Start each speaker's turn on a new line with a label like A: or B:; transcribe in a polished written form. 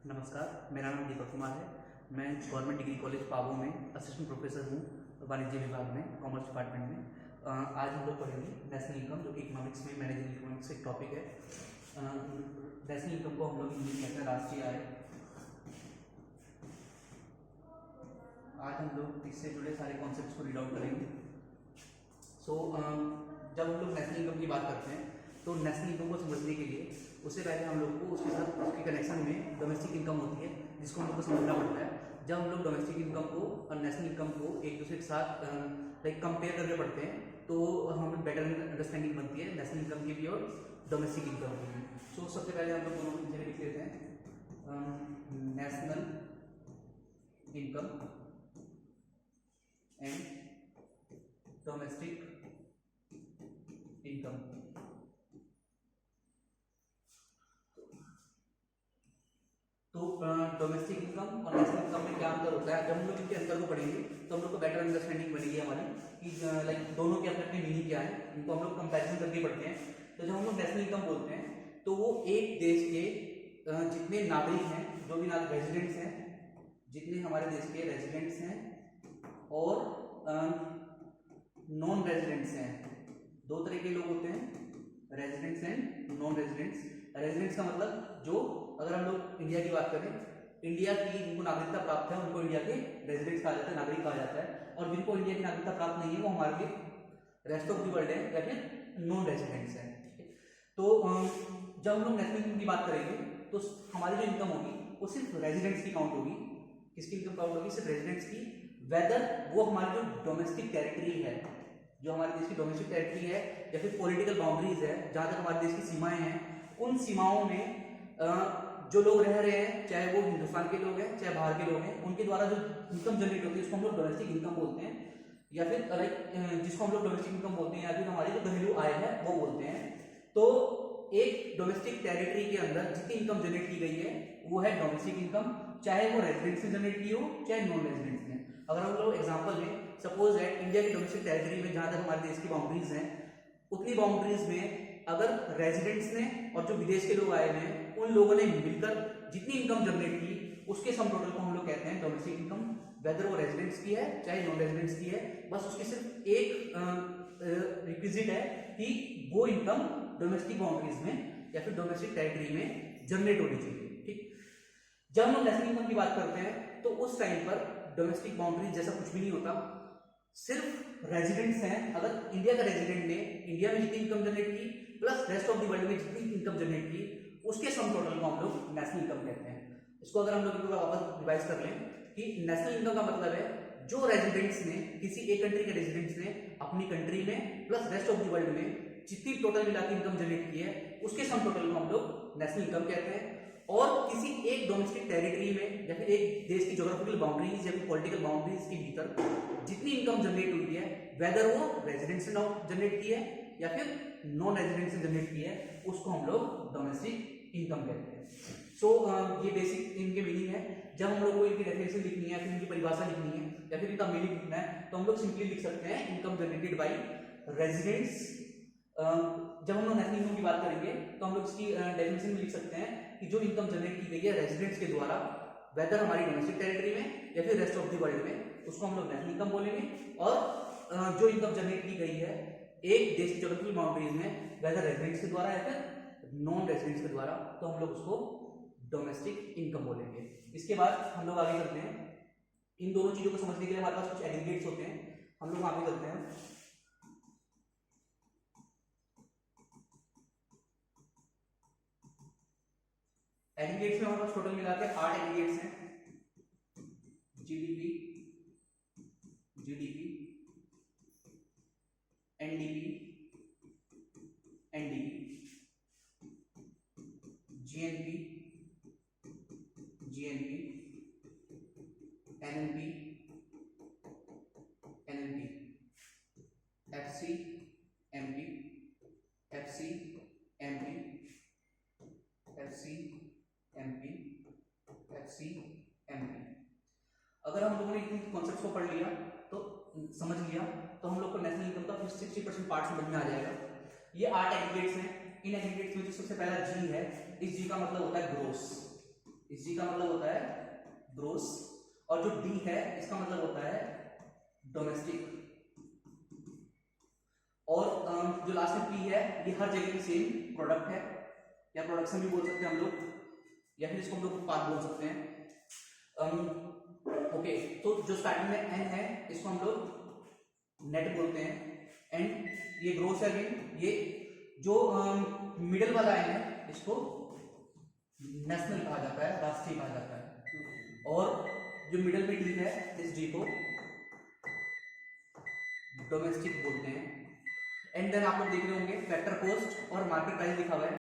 A: नमस्कार, मेरा नाम दीपक कुमार है। मैं गवर्नमेंट डिग्री कॉलेज पाबो में असिस्टेंट प्रोफेसर हूँ, वाणिज्य विभाग में, कॉमर्स डिपार्टमेंट में। आज हम लोग पढ़ेंगे नेशनल इनकम, जो कि इकोनॉमिक्स में मैनेजिंग इकोनॉमिक्स एक टॉपिक है। नेशनल इनकम को हम लोग इंग्लिश में कहते हैं राष्ट्रीय आय। आज हम लोग इससे जुड़े सारे कॉन्सेप्ट्स को रीड आउट करेंगे। जब हम लोग नेशनल इनकम की बात करते हैं तो नेशनल इनकम को समझने के लिए उससे पहले हम लोग को उसके साथ उसके कनेक्शन में डोमेस्टिक इनकम होती है, जिसको हम लोग को समझना पड़ता है। जब हम लोग डोमेस्टिक इनकम को और नेशनल इनकम को एक दूसरे के साथ कंपेयर करके पढ़ते हैं तो हमें बेटर अंडरस्टैंडिंग बनती है नेशनल इनकम की भी और डोमेस्टिक इनकम की भी। सबसे पहले हम लोग दोनों जगह लिख लेते हैं national income and domestic income. तो डोमेस्टिक इनकम और नेशनल इनकम में क्या अंतर होता है, जब हम लोग इनके अंतर को पढ़ेंगे तो हम लोग को बेटर अंडरस्टैंडिंग बनेगी हमारी कि दोनों के अपने अपने मीनिंग क्या है, इनको हम लोग कंपैरिजन करके पढ़ते हैं। तो जब हम लोग नेशनल इनकम बोलते हैं तो वो एक देश के जितने नागरिक हैं, जो भी रेजिडेंट्स हैं, जितने हमारे देश के रेजिडेंट्स हैं और नॉन रेजिडेंट्स हैं। दो तरह के लोग होते हैं, residents and non residents. Residents का मतलब जो, अगर हम लोग इंडिया की बात करें, इंडिया की जिनको नागरिकता प्राप्त है उनको इंडिया के रेजिडेंट्स कहा जाता है, नागरिक कहा जाता है। और जिनको इंडिया की नागरिकता प्राप्त नहीं है वो हमारे लिए रेस्ट ऑफ द वर्ल्ड है या फिर नॉन रेजिडेंट्स है। तो जब हम लोग नेशनल इनकम की बात करेंगे तो हमारी जो इनकम होगी वो सिर्फ रेजिडेंट्स की काउंट होगी। किसकी इनकम काउंट होगी? सिर्फ रेजिडेंट्स की। वेदर वो हमारी जो डोमेस्टिक टेरिटरी है, जो हमारे देश की डोमेस्टिक टेरिटरी है या फिर पॉलिटिकल बाउंड्रीज है, जहां तक हमारे देश की सीमाएं हैं, उन सीमाओं में जो लोग रह रहे हैं, चाहे वो हिंदुस्तान के लोग हैं चाहे बाहर के लोग हैं, उनके द्वारा जो इनकम जनरेट होती है उसको हम लोग डोमेस्टिक इनकम बोलते हैं, या फिर जिसको हम लोग डोमेस्टिक इनकम बोलते हैं, या फिर हमारी जो घरेलू आय है वो बोलते हैं। तो एक डोमेस्टिक टेरिटरी के अंदर जितनी इनकम जनरेट की गई है वो है डोमेस्टिक इनकम, चाहे वो रेजिडेंट से जनरेट की हो चाहे नॉन रेजिडेंट ने। अगर हम लोग एग्जांपल में सपोज है इंडिया की डोमेस्टिक टेरिटरी में जहां तक हमारे देश की बाउंड्रीज हैं, उतनी बाउंड्रीज में अगर रेजिडेंट्स ने और जो विदेश के लोग आए हैं उन लोगों ने मिलकर जितनी इनकम जनरेट की उसके सम टोटल को हम लोग कहते हैं डोमेस्टिक इनकम। वेदर वो रेजिडेंट्स की है चाहे नॉन रेजिडेंट्स की है, बस उसकी सिर्फ एक रिक्विजिट है कि वो इनकम डोमेस्टिक बाउंड्रीज में या फिर डोमेस्टिक टेरिटरी में जनरेट होनी चाहिए। ठीक, जब हम नेशनल इनकम की बात करते हैं तो उस टाइम पर डोमेस्टिक बाउंड्रीज जैसा कुछ भी नहीं होता, सिर्फ रेजिडेंट्स हैं। अगर इंडिया का रेजिडेंट ने इंडिया में जितनी इनकम जनरेट की plus rest of the world में जितनी इनकम जनरेट की, उसके सम टोटल को हम लोग नेशनल इनकम कहते हैं। इसको अगर हम लोग वापस रिवाइज कर लें कि नेशनल इनकम का मतलब है जो रेजिडेंट्स ने, किसी एक कंट्री के रेजिडेंट्स ने अपनी कंट्री में plus rest of the world में जितनी टोटल मिला के इनकम जनरेट की है उसके सम टोटल को हम लोग नेशनल इनकम कहते हैं। और किसी एक डोमेस्टिक टेरिटरी में या फिर एक देश की ज्योग्राफिकल बाउंड्रीज या फिर पॉलिटिकल बाउंड्रीज के भीतर जितनी इनकम जनरेट हुई है, वेदर वो रेजिडेंट से जनरेट की है या फिर नॉन रेजिडेंट से जनरेट की है, उसको हम लोग डोमेस्टिक इनकम कहते हैं। ये बेसिक इनके मीनिंग है। जब हम लोग को इनकी डेफिनेशन लिखनी है, फिर इनकी परिभाषा लिखनी है या फिर इनका मीनिंग लिखना है तो हम लोग सिंपली लिख सकते हैं इनकम जनरेटेड बाय रेजिडेंट्स। जब हम लोग नेशनल इनकम की बात करेंगे तो हम लोग इसकी डेफिनेशन में लिख सकते हैं कि जो इनकम जनरेट की गई है रेजिडेंट्स के द्वारा, वेदर हमारी डोमेस्टिक टेरिटरी में या फिर रेस्ट ऑफ द वर्ल्ड में, उसको हम लोग नेशनल इनकम बोलेंगे। और जो इनकम जनरेट की गई है एक देश की ज्योग्राफिकल बाउंड्रीज में, वेदर रेजिडेंट्स के द्वारा या फिर नॉन रेजिडेंट्स के द्वारा, तो हम लोग उसको डोमेस्टिक इनकम बोलेंगे। इसके बाद हम लोग आगे करते हैं, इन दोनों चीजों को समझने के लिए हमारे पास कुछ एग्रीगेट्स होते हैं, हम लोग आगे करते हैं। एग्रीगेट्स में हमारे पास टोटल मिला के 8 एग्रीगेट्स हैं। GDP, GDP, NDP, NDP, GNP, GNP, NNP, NNP, FC, MP, FC, MP, FC, MP, FC, MP. अगर हम लोगों ने इन कॉन्सेप्ट्स को पढ़ लिया तो समझ लिया तो हम लोग को नेशनल इनकम का 60% पार्ट समझ में आ जाएगा। ये 8 एग्रीगेट्स हैं। इन एग्रीगेट्स में जो सबसे पहला जी है, इस जी का मतलब होता है ग्रोस। इस जी का मतलब होता है ग्रोस, और जो डी है इसका मतलब होता है डोमेस्टिक, और जो लास्ट में पी है ये हर जगह की सेम प्रोडक्ट है, या प्रोडक्शन भी बोल सकते हैं हम लोग, या फिर इसको हम लोग उत्पाद बोल सकते हैं। ओके, तो जो स्टार्टिंग में एन है इसको हम लोग नेट बोलते हैं, एंड ये ग्रोस है अगेन, ये जो मिडल वाला एन है इसको नेशनल कहा जाता है, राष्ट्रीय कहा जाता है, और जो मिडल में डी है इस डी को डोमेस्टिक बोलते हैं। एंड देन आप लोग देख रहे होंगे फैक्टर कॉस्ट और मार्केट प्राइस लिखा हुआ है।